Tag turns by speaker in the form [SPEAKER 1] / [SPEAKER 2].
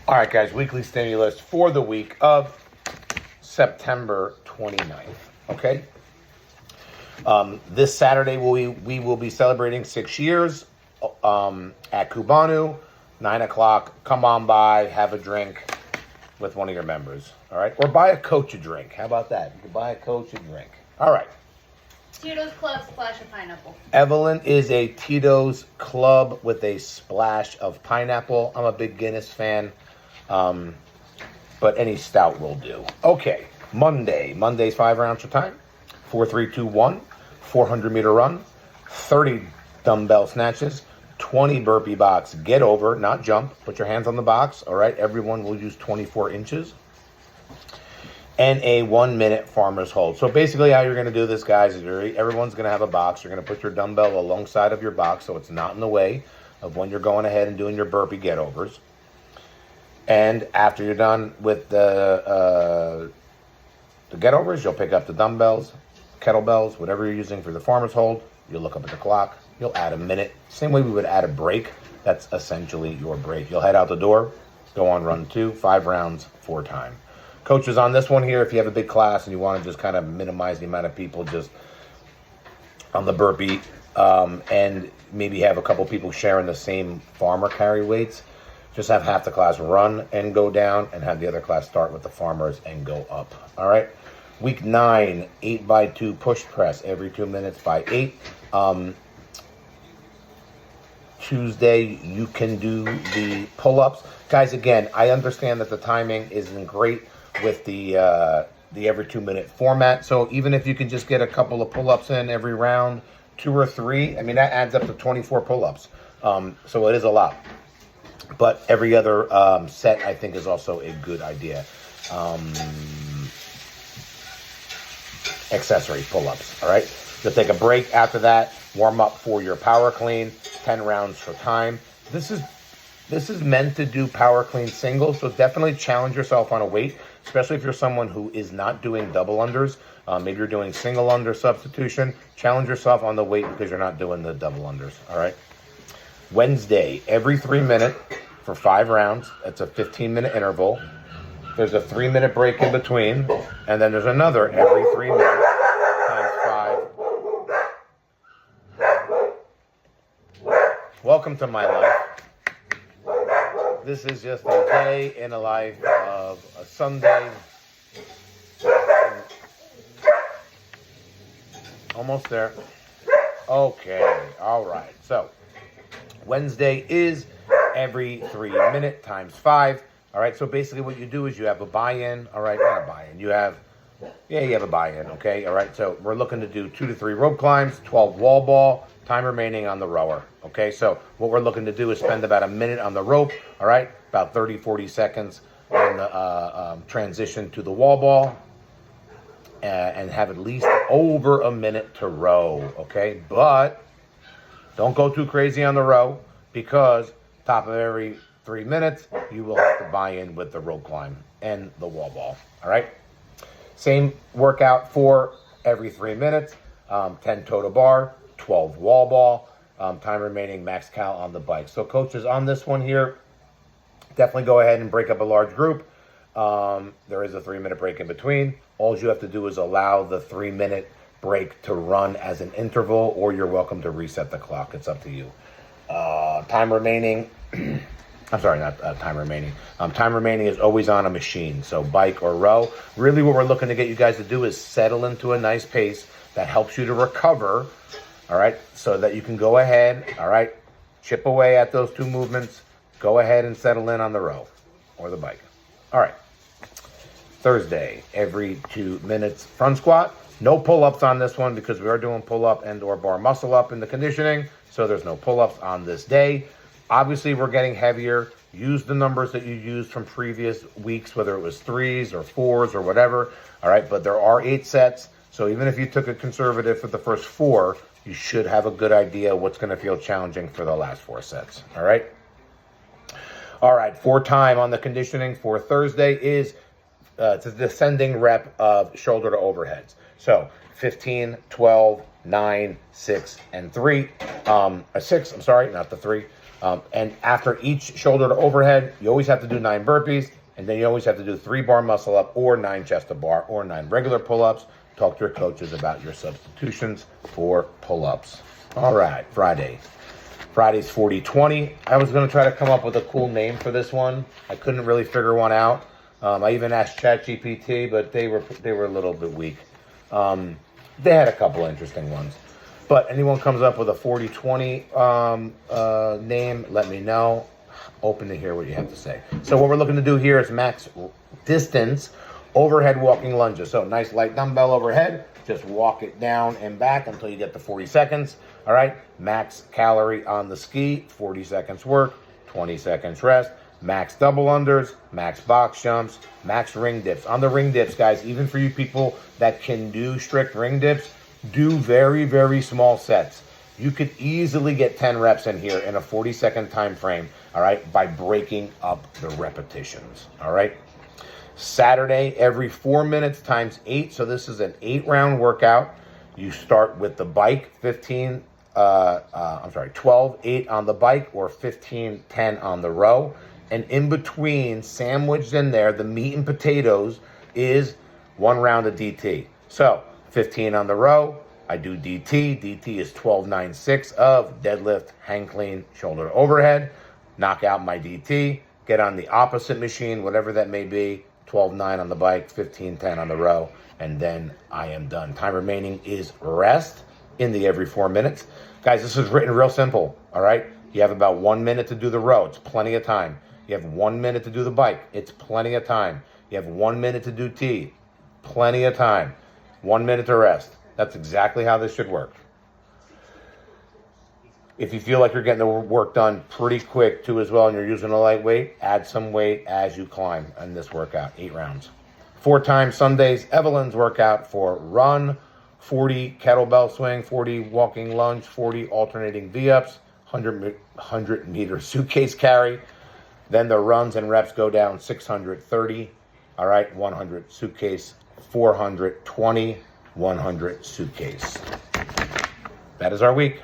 [SPEAKER 1] All right, guys, weekly stimulus for the week of September 29th, okay? This Saturday, we will be celebrating 6 years at Cubanu, 9 o'clock. Come on by, have a drink with one of your members, all right? Or buy a coach a drink. How about that? You can buy a coach a drink. All right.
[SPEAKER 2] Tito's Club splash of pineapple.
[SPEAKER 1] Evelyn is a Tito's Club with a splash of pineapple. I'm a big Guinness fan, but any stout will do. Okay, Monday's 5 rounds for time. 4, 3, 2, 1. 400-meter run. 30 dumbbell snatches. 20 burpee box. Get over, not jump. Put your hands on the box. All right, everyone will use 24 inches. And a 1-minute farmer's hold. So basically how you're going to do this, guys, is everyone's going to have a box. You're going to put your dumbbell alongside of your box so it's not in the way of when you're going ahead and doing your burpee get-overs. And after you're done with the get-overs, you'll pick up the dumbbells, kettlebells, whatever you're using for the farmer's hold. You'll look up at the clock. You'll add a minute. Same way we would add a break. That's essentially your break. You'll head out the door, go on run 2, 5 rounds, 4 time. Coaches on this one here, if you have a big class and you want to just kind of minimize the amount of people just on the burpee and maybe have a couple people sharing the same farmer carry weights, just have half the class run and go down and have the other class start with the farmers and go up. All right. Week 9, 8x2 push press every 2 minutes by 8. Tuesday, you can do the pull-ups. Guys, again, I understand that the timing isn't great with the every 2 minute format. So even if you can just get a couple of pull-ups in every round, 2 or 3, I mean, that adds up to 24 pull-ups. So it is a lot. But every other set, I think, is also a good idea. Accessory pull-ups, all right? You'll take a break after that, warm up for your power clean, 10 rounds for time. This is meant to do power clean singles, so definitely challenge yourself on a weight, especially if you're someone who is not doing double unders. Maybe you're doing single under substitution. Challenge yourself on the weight because you're not doing the double unders, all right? Wednesday, every 3 minutes for 5 rounds. It's a 15-minute interval. There's a 3-minute break in between, and then there's another every 3 minutes times 5. Welcome to my life. This is just a day in the life of a Sunday. Almost there. Okay, all right. So, Wednesday is every 3 minutes times 5. All right, so basically what you do is you have a buy-in. All right, not a buy-in. You have a buy-in, okay? All right, so we're looking to do 2 to 3 rope climbs, 12 wall ball, time remaining on the rower, okay? So what we're looking to do is spend about a minute on the rope, all right? About 30, 40 seconds on the transition to the wall ball and have at least over a minute to row, okay? But don't go too crazy on the row because top of every 3 minutes, you will have to buy in with the rope climb and the wall ball, all right? Same workout for every 3 minutes, 10 toe to bar, 12 wall ball, time remaining max cal on the bike. So coaches on this one here, definitely go ahead and break up a large group. There is a 3-minute break in between. All you have to do is allow the 3-minute break to run as an interval, or you're welcome to reset the clock. It's up to you. Time remaining, I'm sorry, not time remaining. Time remaining is always on a machine, so bike or row. Really what we're looking to get you guys to do is settle into a nice pace that helps you to recover, all right, so that you can go ahead, all right, chip away at those 2 movements, go ahead and settle in on the row or the bike. All right, Thursday, every 2 minutes front squat. No pull-ups on this one because we are doing pull-up and or bar muscle up in the conditioning, so there's no pull-ups on this day. Obviously, we're getting heavier. Use the numbers that you used from previous weeks, whether it was 3s or 4s or whatever. All right, but there are 8 sets. So even if you took a conservative for the first 4, you should have a good idea what's going to feel challenging for the last 4 sets. All right. All right, for time on the conditioning for Thursday is it's a descending rep of shoulder to overheads. So 15, 12, 9, 6, and 3. A 6, I'm sorry, not the 3. And after each shoulder to overhead, you always have to do 9 burpees, and then you always have to do 3 bar muscle up or 9 chest to bar or 9 regular pull-ups. Talk to your coaches about your substitutions for pull-ups. All right, Friday. Friday's 40-20. I was going to try to come up with a cool name for this one. I couldn't really figure one out. I even asked ChatGPT, but they were a little bit weak. They had a couple interesting ones. But anyone comes up with a 40-20 name, let me know. Open to hear what you have to say. So what we're looking to do here is max distance overhead walking lunges. So nice light dumbbell overhead. Just walk it down and back until you get to 40 seconds. All right. Max calorie on the ski. 40 seconds work. 20 seconds rest. Max double unders. Max box jumps. Max ring dips. On the ring dips, guys, even for you people that can do strict ring dips, do very, very small sets. You could easily get 10 reps in here in a 40-second time frame, all right, by breaking up the repetitions, all right? Saturday, every 4 minutes times 8, so this is an 8-round workout. You start with the bike, 12, 8 on the bike or 15, 10 on the row. And in between, sandwiched in there, the meat and potatoes is 1 round of DT. So 15 on the row, I do DT. DT is 12-9-6 of deadlift, hang clean, shoulder to overhead. Knock out my DT, get on the opposite machine, whatever that may be, 12-9 on the bike, 15-10 on the row, and then I am done. Time remaining is rest in the every 4 minutes. Guys, this is written real simple, all right? You have about 1 minute to do the row. It's plenty of time. You have 1 minute to do the bike. It's plenty of time. You have 1 minute to do T. Plenty of time. 1 minute to rest. That's exactly how this should work. If you feel like you're getting the work done pretty quick too as well and you're using a lightweight, add some weight as you climb in this workout, 8 rounds. 4 times Sundays, Evelyn's workout for run, 40 kettlebell swing, 40 walking lunge, 40 alternating V-ups, 100 meter suitcase carry. Then the runs and reps go down 630, all right, 100 suitcase, 420, 100 suitcase. That is our week.